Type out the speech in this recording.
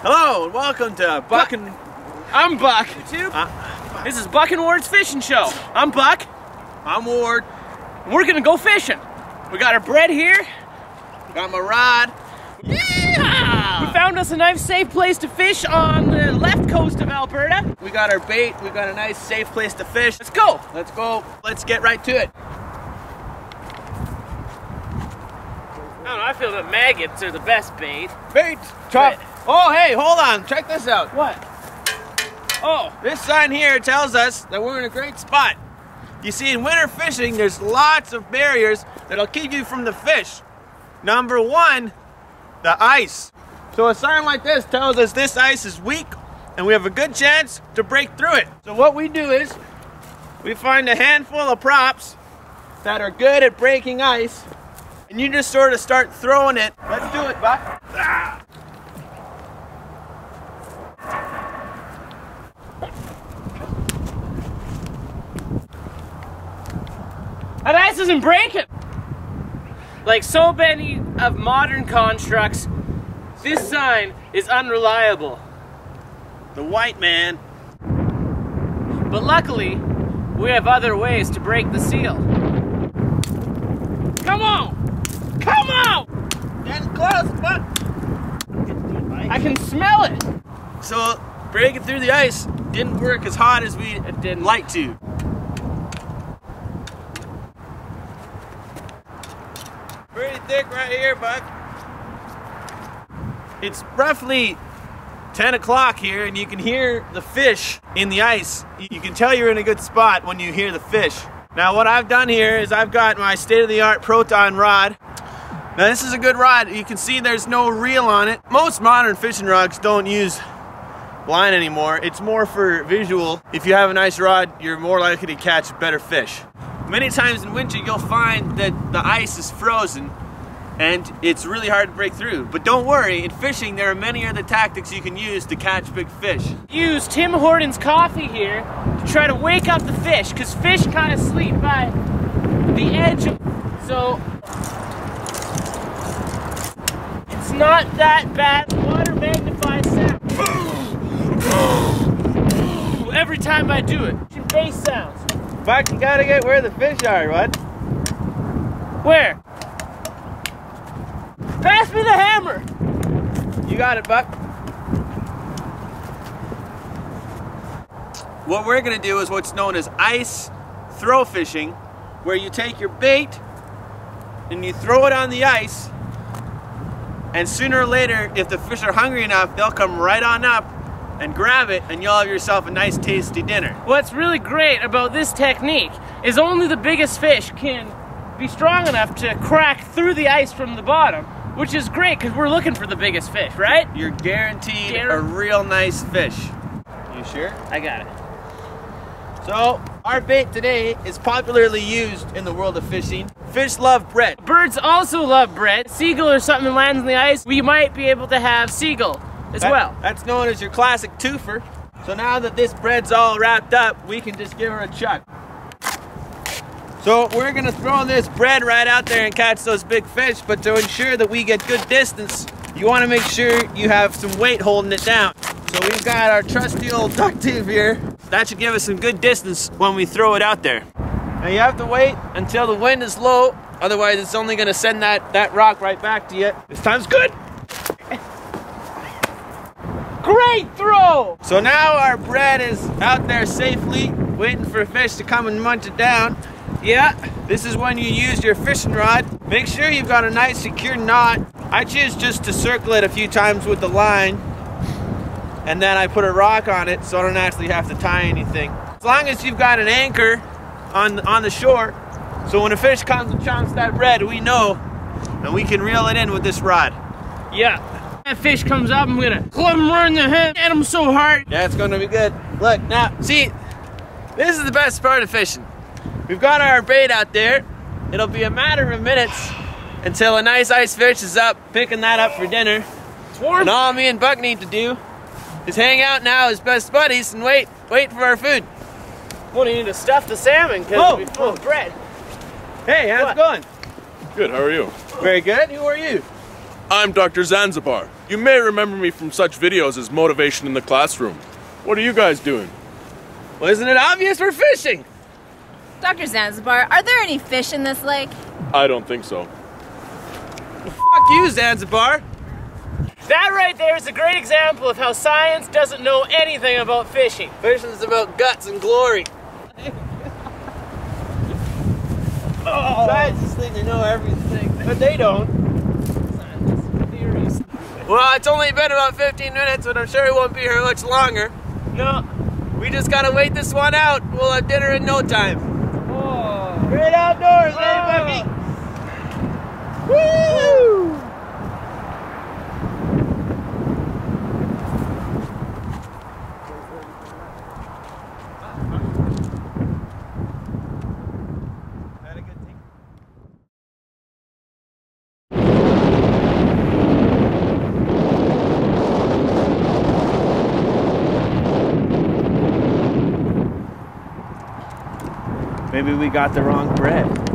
Hello and welcome to Buck and... I'm Buck. This is Buck and Ward's Fishing Show. I'm Buck. I'm Ward. And we're gonna go fishing. We got our bread here. Got my rod. Yeah! We found us a nice safe place to fish on the left coast of Alberta. We got our bait. We got a nice safe place to fish. Let's go. Let's go. Let's get right to it. I don't know, I feel that maggots are the best bait. Bait. Chop. Oh, hey, hold on. Check this out. What? Oh. This sign here tells us that we're in a great spot. You see, in winter fishing, there's lots of barriers that'll keep you from the fish. Number one, the ice. So a sign like this tells us this ice is weak and we have a good chance to break through it. So what we do is we find a handful of props that are good at breaking ice and you just sort of start throwing it. Let's do it, Buck. Ah! That ice isn't breaking! Like so many of modern constructs, this sign is unreliable. The white man. But luckily, we have other ways to break the seal. Come on! Come on! Getting close, Buck. I can smell it! So breaking through the ice didn't work as hot as we didn't like to. Pretty thick right here, Buck. It's roughly 10 o'clock here and you can hear the fish in the ice. You can tell you're in a good spot when you hear the fish. Now what I've done here is I've got my state-of-the-art Proton rod. Now this is a good rod. You can see there's no reel on it. Most modern fishing rods don't use line anymore. It's more for visual. If you have a nice rod, you're more likely to catch better fish. Many times in winter you'll find that the ice is frozen and it's really hard to break through. But don't worry, in fishing there are many other tactics you can use to catch big fish. Use Tim Hortons coffee here to try to wake up the fish, because fish kind of sleep by the edge of... So it's not that bad. Water magnifies sound. Every time I do it, bass sounds. Buck, you gotta get where the fish are, bud. Where? Pass me the hammer! You got it, Buck. What we're gonna do is what's known as ice throw fishing, where you take your bait and you throw it on the ice, and sooner or later, if the fish are hungry enough, they'll come right on up and grab it, and you'll have yourself a nice tasty dinner. What's really great about this technique is only the biggest fish can be strong enough to crack through the ice from the bottom, which is great because we're looking for the biggest fish, right? You're guaranteed a real nice fish. You sure? I got it. So, our bait today is popularly used in the world of fishing. Fish love bread. Birds also love bread. Seagull or something lands on the ice, we might be able to have seagull as well. That's known as your classic twofer. So now that this bread's all wrapped up, we can just give her a chuck. So we're gonna throw this bread right out there and catch those big fish, but to ensure that we get good distance, you wanna make sure you have some weight holding it down. So we've got our trusty old duct tape here. That should give us some good distance when we throw it out there. Now you have to wait until the wind is low, otherwise it's only gonna send that rock right back to you. This time's good. Great throw! So now our bread is out there safely, waiting for fish to come and munch it down. Yeah, this is when you use your fishing rod. Make sure you've got a nice secure knot. I choose just to circle it a few times with the line, and then I put a rock on it so I don't actually have to tie anything. As long as you've got an anchor on the shore, so when a fish comes and chomps that bread, we know, and we can reel it in with this rod. Yeah. That fish comes up, I'm gonna club him right in the head, hit him so hard. Yeah, it's gonna be good. Look, now, see, this is the best part of fishing. We've got our bait out there. It'll be a matter of minutes until a nice ice fish is up, picking that up for dinner. It's warm. And all me and Buck need to do is hang out now as best buddies and wait for our food. Well, you need to stuff the salmon because it'll be full of bread. Hey, how's it going? Good, how are you? Very good. Who are you? I'm Dr. Zanzibar. You may remember me from such videos as Motivation in the Classroom. What are you guys doing? Well, isn't it obvious we're fishing? Dr. Zanzibar, are there any fish in this lake? I don't think so. Fuck you, Zanzibar. That right there is a great example of how science doesn't know anything about fishing. Fishing's about guts and glory. Scientists think they know everything, but they don't. Theories. Well, it's only been about 15 minutes, but I'm sure we won't be here much longer. No. We just gotta wait this one out. We'll have dinner in no time. Oh. Great outdoors, eh, Bucky? Woo! Had a good day. Maybe we got the wrong bread.